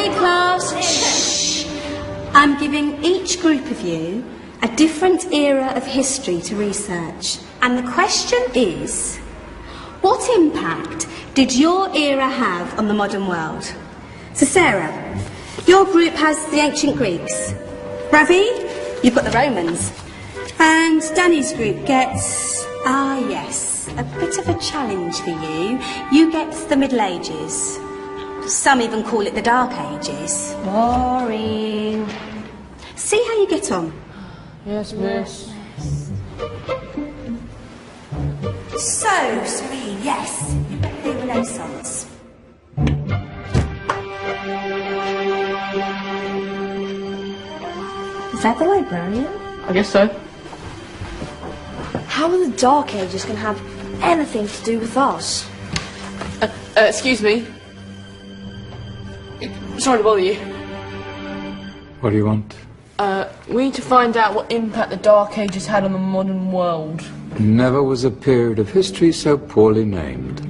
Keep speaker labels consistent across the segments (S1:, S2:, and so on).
S1: Okay, class. Shh. I'm giving each group of you a different era of history to research. And the question is, what impact did your era have on the modern world? So Sarah, your group has the ancient Greeks. Ravi, you've got the Romans. And Danny's group gets, yes, a bit of a challenge for you. You get the Middle Ages. Some even call it the Dark Ages. Boring. See how you get on.
S2: Yes, miss.
S1: So, Serene, yes, the Renaissance.
S3: Is that the librarian?
S2: I guess so.
S3: How are the Dark Ages going to have anything to do with us?
S2: Excuse me. Sorry to bother you.
S4: What do you want?
S2: We need to find out what impact the Dark Ages had on the modern world.
S4: Never was a period of history so poorly named.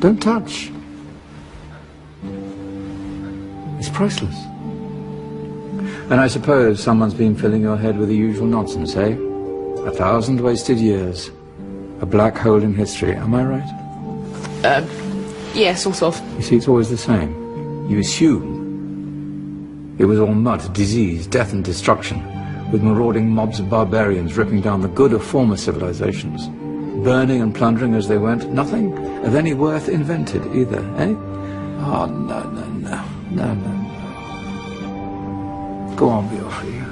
S4: Don't touch. It's priceless. And I suppose someone's been filling your head with the usual nonsense, eh? 1,000 wasted years. A black hole in history, am I right?
S2: Yeah, sort of.
S4: You see, it's always the same. You assume it was all mud, disease, death and destruction, with marauding mobs of barbarians ripping down the good of former civilizations, burning and plundering as they went. Nothing of any worth invented either, eh? Oh, no. Go on, be off with you.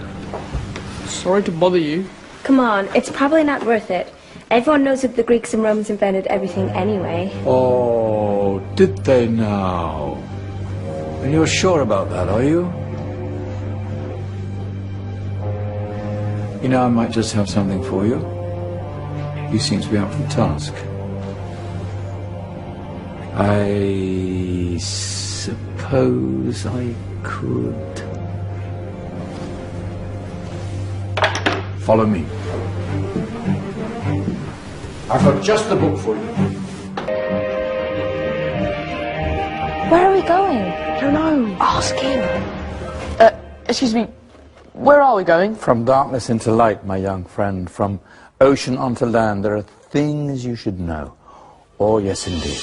S2: Sorry to bother you.
S3: Come on, it's probably not worth it. Everyone knows that the Greeks and Romans invented everything anyway.
S4: Oh, did they now? And you're sure about that, are you? You know, I might just have something for you. You seem to be up for the task. I suppose I could. Follow me. I've got just the book for you.
S3: Where are we going?
S2: I don't know.
S3: Ask him.
S2: Excuse me. Where are we going?
S4: From darkness into light, my young friend. From ocean onto land. There are things you should know. Oh, yes, indeed.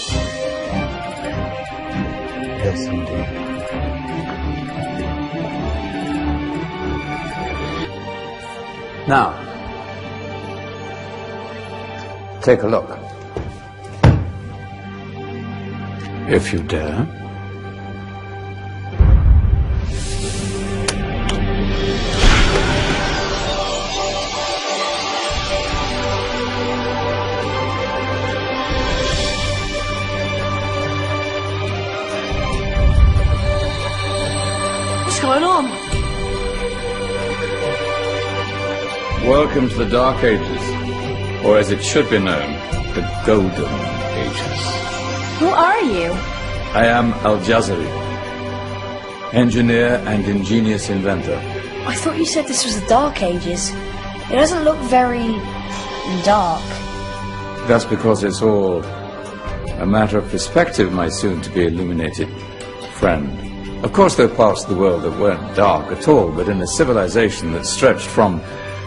S4: Yes, indeed. Now, take a look. If you dare.
S2: What's going on?
S4: Welcome to the Dark Ages, or as it should be known, the Golden Ages.
S3: Who are you?
S4: I am Al-Jazari, engineer and ingenious inventor.
S3: I thought you said this was the Dark Ages. It doesn't look very dark.
S4: That's because it's all a matter of perspective, my soon-to-be illuminated friend. Of course, there are parts of the world that weren't dark at all, but in a civilization that stretched from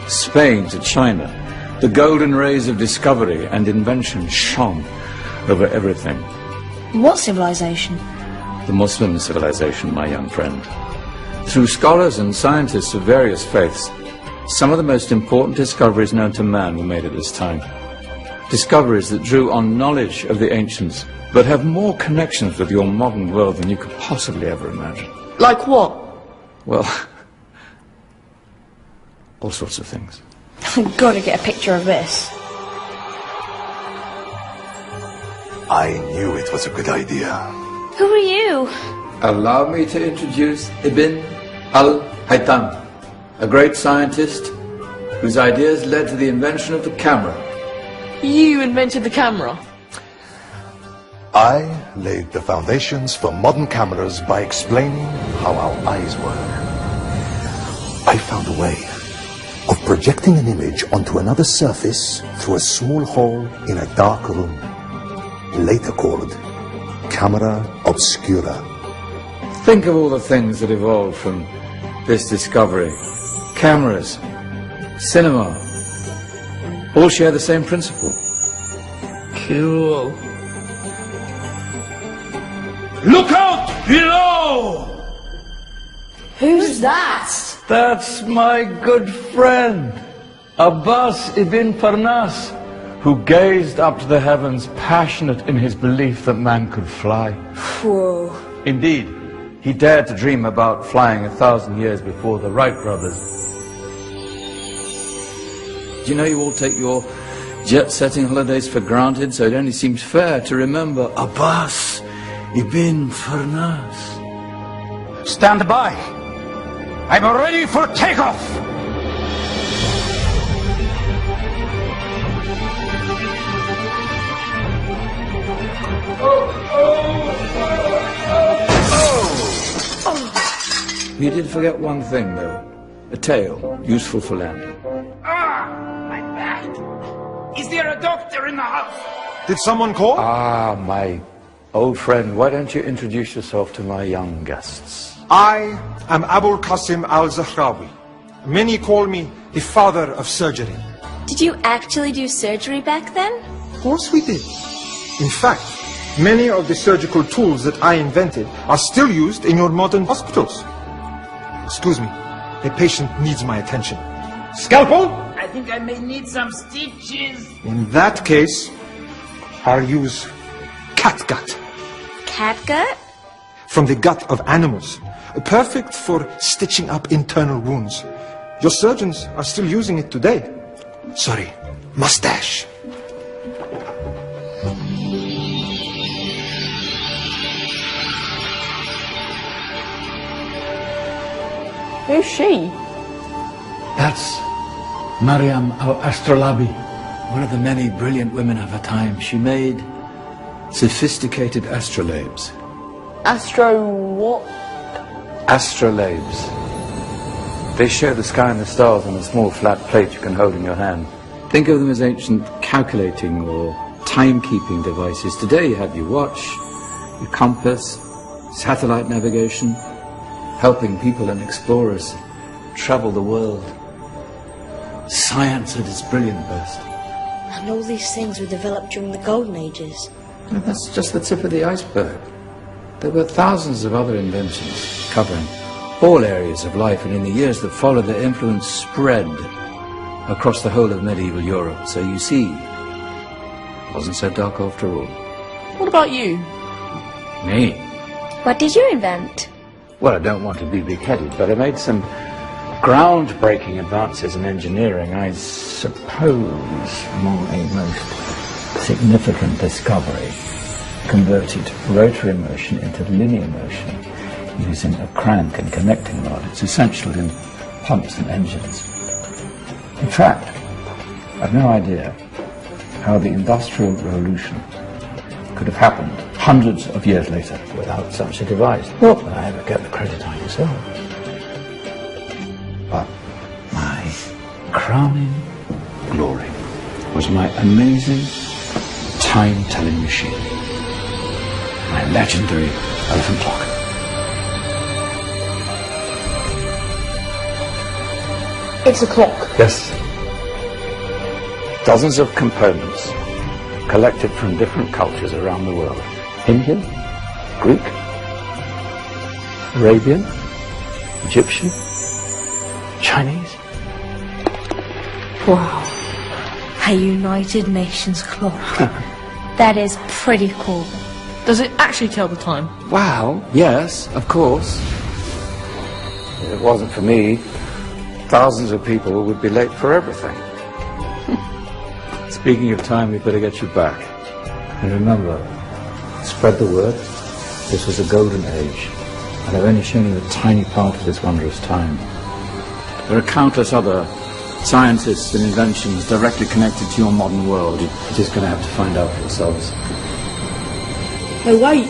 S4: Spain to China, the golden rays of discovery and invention shone over everything.
S3: What civilization?
S4: The Muslim civilization, my young friend. Through scholars and scientists of various faiths, some of the most important discoveries known to man were made at this time. Discoveries that drew on knowledge of the ancients, but have more connections with your modern world than you could possibly ever imagine.
S2: Like what?
S4: Well, all sorts of things.
S3: I've got to get a picture of this.
S5: I knew it was a good idea.
S3: Who are you?
S4: Allow me to introduce Ibn al-Haytham, a great scientist whose ideas led to the invention of the camera.
S2: You invented the camera?
S5: I laid the foundations for modern cameras by explaining how our eyes work. I found a way of projecting an image onto another surface through a small hole in a dark room, later called camera obscura.
S4: Think of all the things that evolved from this discovery. Cameras, cinema, all share the same principle.
S2: Cool.
S6: Look out below!
S3: Who's that?
S4: That's my good friend, Abbas ibn Farnas, who gazed up to the heavens, passionate in his belief that man could fly.
S3: Whoa.
S4: Indeed, he dared to dream about flying 1,000 years before the Wright brothers. Do you know you all take your jet-setting holidays for granted, so it only seems fair to remember Abbas ibn Farnas.
S6: Stand by. I'm ready for takeoff.
S4: You did forget one thing, though. A tail, useful for landing.
S6: My back. Is there a doctor in the house?
S5: Did someone call?
S4: Ah, my old friend, why don't you introduce yourself to my young guests?
S7: I am Abul Qasim al-Zahrawi. Many call me the father of surgery.
S8: Did you actually do surgery back then?
S7: Of course we did. In fact, many of the surgical tools that I invented are still used in your modern hospitals. Excuse me, a patient needs my attention. Scalpel?
S6: I think I may need some stitches.
S7: In that case, I'll use catgut.
S8: Catgut?
S7: From the gut of animals. Perfect for stitching up internal wounds. Your surgeons are still using it today. Sorry, mustache.
S2: Who's she?
S4: That's Maryam al-Astrolabi, one of the many brilliant women of her time. She made sophisticated astrolabes.
S2: Astro what?
S4: Astrolabes. They show the sky and the stars on a small flat plate you can hold in your hand. Think of them as ancient calculating or timekeeping devices. Today you have your watch, your compass, satellite navigation, helping people and explorers travel the world. Science at its brilliant best.
S3: And all these things were developed during the Golden Ages.
S4: And that's just the tip of the iceberg. There were thousands of other inventions covering all areas of life, and in the years that followed, their influence spread across the whole of medieval Europe. So you see, it wasn't so dark after all.
S2: What about you?
S4: Me?
S8: What did you invent?
S4: Well, I don't want to be big-headed, but I made some groundbreaking advances in engineering. I suppose my most significant discovery converted rotary motion into linear motion using a crank and connecting rod. It's essential in pumps and engines. In fact, I've no idea how the Industrial Revolution could have happened hundreds of years later without such a device. Not that I ever get the credit I deserve. But my crowning glory was my amazing time-telling machine, my legendary elephant clock.
S2: It's a clock.
S4: Yes. Dozens of components collected from different cultures around the world. Indian, Greek, Arabian, Egyptian, Chinese.
S3: Wow. A United Nations clock.
S8: That is pretty cool.
S2: Does it actually tell the time?
S4: Well, yes, of course. If it wasn't for me, thousands of people would be late for everything. Speaking of time, we'd better get you back. And remember, spread the word. This was a golden age, and I've only shown you a tiny part of this wondrous time. There are countless other scientists and inventions directly connected to your modern world. You're just going to have to find out for yourselves.
S2: No, wait.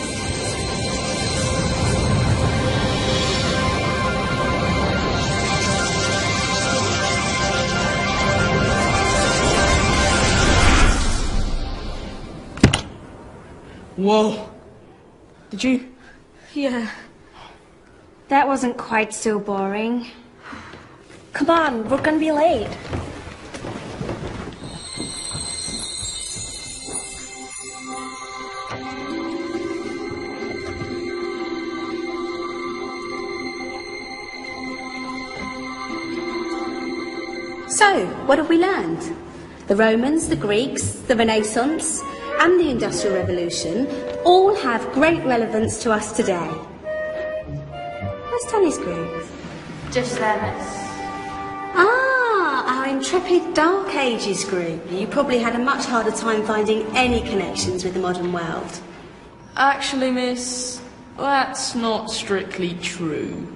S2: Whoa. Did you?
S3: Yeah.
S1: That wasn't quite so boring.
S3: Come on, we're gonna be late.
S1: So, what have we learned? The Romans, the Greeks, the Renaissance, and the Industrial Revolution all have great relevance to us today. Where's Tony's group?
S2: Just there, miss.
S1: Ah, our intrepid Dark Ages group. You probably had a much harder time finding any connections with the modern world.
S2: Actually, miss, that's not strictly true.